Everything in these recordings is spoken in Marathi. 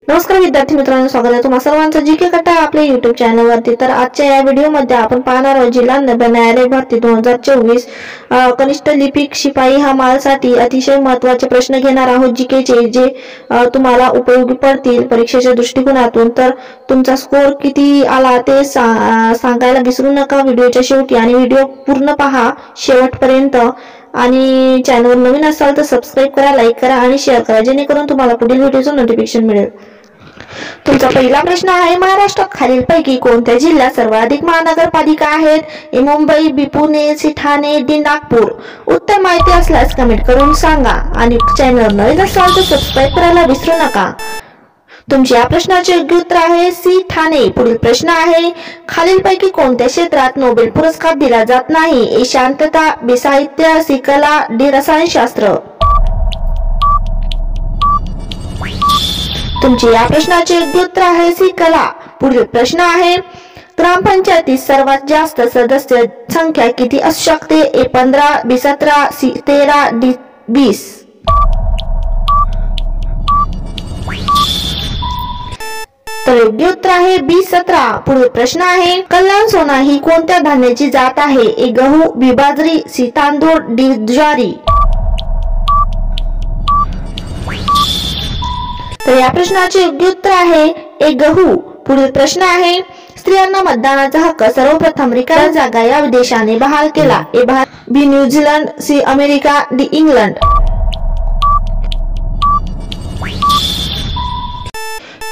नमस्कार विद्यार्थी मित्रांनो, स्वागत आहे तुम्हा सर्वांचं जीके कट्टा आपल्या YouTube चॅनलवरती। तर आजच्या या व्हिडिओमध्ये आपण पाहणार आहोत जिल्हा न्यायालय भरती 2024 कनिष्ठ लिपिक शिपाई हमालसाठी अतिशय महत्त्वाचे प्रश्न घेणार आहोत जीकेचे, जे तुम्हाला उपयोगी पडतील परीक्षेच्या दृष्टिकोनातून। तर तुमचा स्कोर किती आला ते सांगायला विसरू नका व्हिडिओच्या शेवटी, आणि व्हिडिओ पूर्ण पहा शेवटपर्यंत। आणि चॅनलवर नवीन असाल तर सबस्क्राइब करा, लाईक करा आणि शेअर करा, जेणेकरून तुम्हाला पुढील व्हिडिओचं नोटिफिकेशन मिळेल। तुमचा पहिला प्रश्न आहे, महाराष्ट्रात खालीलपैकी कोणत्या जिल्ह्यात सर्वाधिक महानगरपालिका आहेत? ए मुंबई, बी पुणे, सी ठाणे, डी नागपूर। उत्तर माहिती असल्यास कमेंट करून सांगा, आणि चॅनल नवीन असाल तर सबस्क्राइब करायला विसरू नका। तुमच्या या प्रश्नाचे योग्य उत्तर आहे सी ठाणे। पुढील प्रश्न आहे, खालीलपैकी कोणत्या क्षेत्रात नोबेल पुरस्कार दिला जात नाही? ए शांतता, बी साहित्य, सी कला, डी रसायनशास्त्र। तुमचे या प्रश्नाचे योग्य उत्तर आहे सी कला। पुढील प्रश्न आहे, ग्रामपंचायतीत सर्वात जास्त सदस्य संख्या किती असू शकते? ए 15, बी 17, सी 13, डी 20। तर योग्य उत्तर आहे बी 17। पुढील प्रश्न आहे, कल्याण सोना ही कोणत्या धान्याची जात आहे? ए गहू, बी बाजरी, सी तांदूळ, डी ज्वारी। तर या प्रश्नाचे योग्य उत्तर आहे ए गहू। पुढील प्रश्न आहे, स्त्रियांना मतदानाचा हक्क सर्वप्रथम रिकाम्या जागा या देशाने बहाल केला? A Bharat, B New Zealand, C America, D England.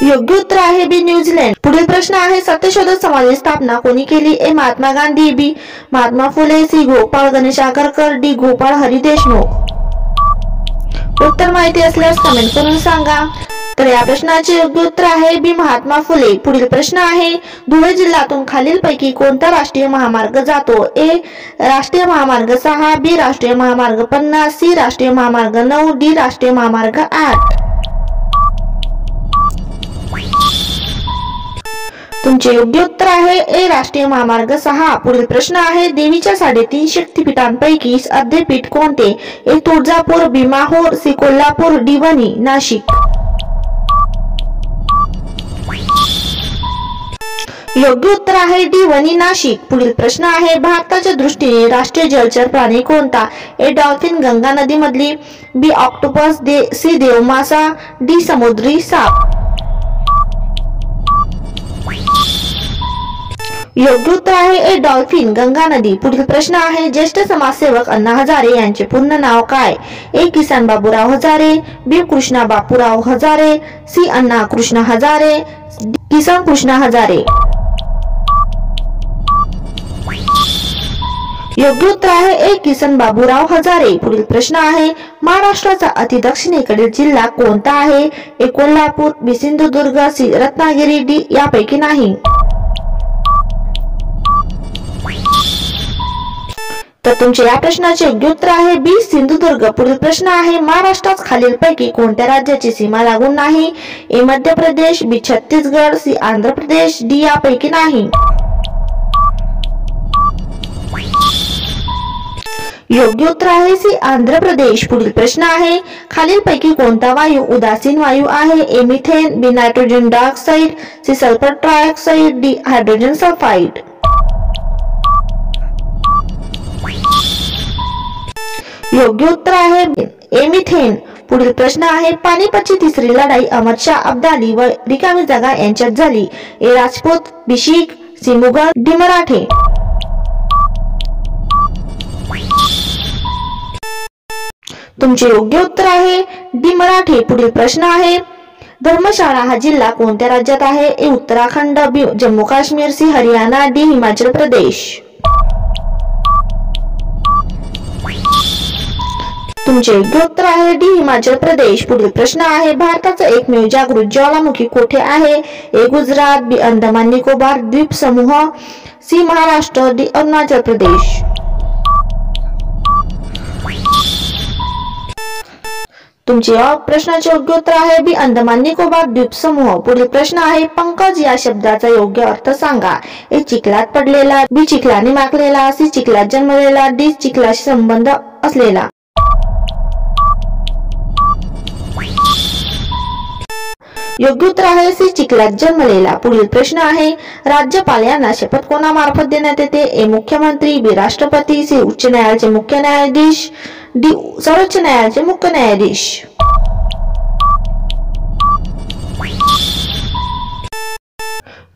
योग्य उत्तर आहे बी न्यूझीलंड। पुढील प्रश्न आहे, सत्यशोधक समाजाची स्थापना कोणी केली? ए महात्मा गांधी, बी महात्मा फुले, सी गोपाळ गणेश आगरकर, डी गोपाळ हरी देशमुख। उत्तर माहिती असल्यास कमेंट करून सांगा। तर या प्रश्नाचे योग्य उत्तर आहे बी महात्मा फुले। पुढील प्रश्न आहे, धुळे जिल्ह्यातून खालीलपैकी कोणता राष्ट्रीय महामार्ग जातो? ए राष्ट्रीय महामार्ग 6, बी राष्ट्रीय महामार्ग 50, सी राष्ट्रीय महामार्ग 9, डी राष्ट्रीय महामार्ग 8। तुमचे योग्य उत्तर आहे ए राष्ट्रीय महामार्ग 6। पुढील प्रश्न आहे, देवीच्या 3.5 शक्तिपीठांपैकी आद्यपीठ कोणते? ए तुळजापूर, बी माहूर, सी कोल्हापूर, डी वणी, नाशिक। योग्य उत्तर आहे डी वणी, नाशिक। पुढील प्रश्न आहे, भारताच्या दृष्टीने राष्ट्रीय जलचर प्राणी कोणता? ए डॉल्फिन, गंगा नदी मधली, बी ऑक्टोपस, सी देवमासा, डी समुद्री साप। योग्य उत्तर आहे ए डॉल्फिन, गंगा नदी। पुढील प्रश्न आहे, ज्येष्ठ समाजसेवक अण्णा हजारे यांचे पूर्ण नाव काय? ए किसन बापूराव हजारे, बी कृष्णा बापूराव हजारे, सी अण्णा कृष्णा हजारे, किसन कृष्णा हजारे। योग्य उत्तर आहे ए किसन बाबूराव हजारे। पुढील प्रश्न आहे, महाराष्ट्राचा अति दक्षिणेकडील जिल्हा कोणता आहे? ए कोल्हापूर, बी सिंधुदुर्ग, सी रत्नागिरी, डी यापैकी नाही। तर तुमचे या प्रश्नाचे योग्य उत्तर आहे बी सिंधुदुर्ग। पुढील प्रश्न आहे, महाराष्ट्रात खालीलपैकी कोणत्या राज्याची सीमा लागून नाही? ए मध्य प्रदेश, बी छत्तीसगड, सी आंध्र प्रदेश, डी यापैकी नाही। योग्य उत्तर आहे सी आंध्र प्रदेश। पुढील प्रश्न आहे, खालीलपैकी कोणता वायू उदासीन वायू आहे? A methane, B nitrogen dioxide, C sulphur trioxide, D hydrogen sulphide. योग्य उत्तर आहे ए मिथेन। पुढील प्रश्न आहे, पानिपतची तिसरी लढाई अहमदशाह अब्दाली व रिकामी जागा यांच्यात झाली? ए राजपूत, बी शीख, सी मुघल, डी मराठे। तुमचे योग्य उत्तर आहे डी मराठे। पुढील प्रश्न आहे, धर्मशाळा हा जिल्हा कोणत्या राज्यात आहे? ए उत्तराखंड, बी जम्मू काश्मीर, सी हरियाणा, डी हिमाचल प्रदेश। तुमचे योग्य उत्तर आहे डी हिमाचल प्रदेश। पुढील प्रश्न आहे, भारताचा एकमेव जागृत ज्वालामुखी कोठे आहे? ए गुजरात, बी अंदमान निकोबार द्वीप समूह, सी महाराष्ट्र, डी अरुणाचल प्रदेश। तुमचे या प्रश्नाचे योग्य उत्तर आहे बी अंदमान निकोबार द्वीप समूह। पुढील प्रश्न आहे, पंकज या शब्दाचा योग्य अर्थ सांगा? ए चिखलात पडलेला, बी चिखलाने माखलेला, सी चिखलात जन्मलेला, डी चिखलाशी संबंध असलेला। योग्य उत्तर आहे सी चिखलात जन्मलेला। पुढील प्रश्न आहे, राज्यपाल यांना शपथ कोणामार्फत देण्यात येते? ए मुख्यमंत्री, बी राष्ट्रपती, सी उच्च न्यायालयाचे मुख्य न्यायाधीश, डी सर्वोच्च न्यायालयाचे मुख्य न्यायाधीश।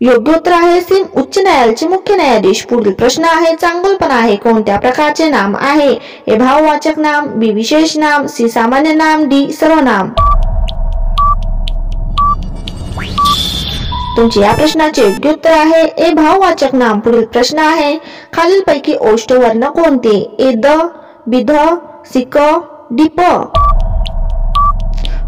योग्य उत्तर आहे सी उच्च न्यायालयाचे मुख्य न्यायाधीश। पुढील प्रश्न आहे, चांगुलपणा आहे कोणत्या प्रकारचे नाम आहे? ए भाववाचक नाम, बी विशेष नाम, सी सामान्य नाम, डी सर्वनाम। तुमचे या प्रश्नाचे योग्य उत्तर आहे ए भाववाचक नाम। पुढील प्रश्न आहे, खालीलपैकी ओष्ठ वर्ण कोणते? ए द, बी ध, सी क, डी प।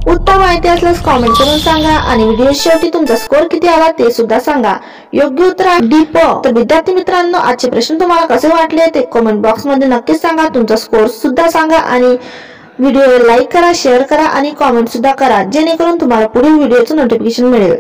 उत्तर माहिती असल्यास कॉमेंट करून सांगा आणि व्हिडिओ शेवटी तुमचा स्कोर किती आला ते सुद्धा सांगा। योग्य उत्तर आहे डी प। तर विद्यार्थी मित्रांनो, आजचे प्रश्न तुम्हाला कसे वाटले ते कमेंट बॉक्स मध्ये नक्कीच सांगा। तुमचा स्कोर सुद्धा सांगा आणि व्हिडिओला लाईक करा, शेअर करा आणि कॉमेंट सुद्धा करा, जेणेकरून तुम्हाला पुढील व्हिडिओचं नोटिफिकेशन मिळेल।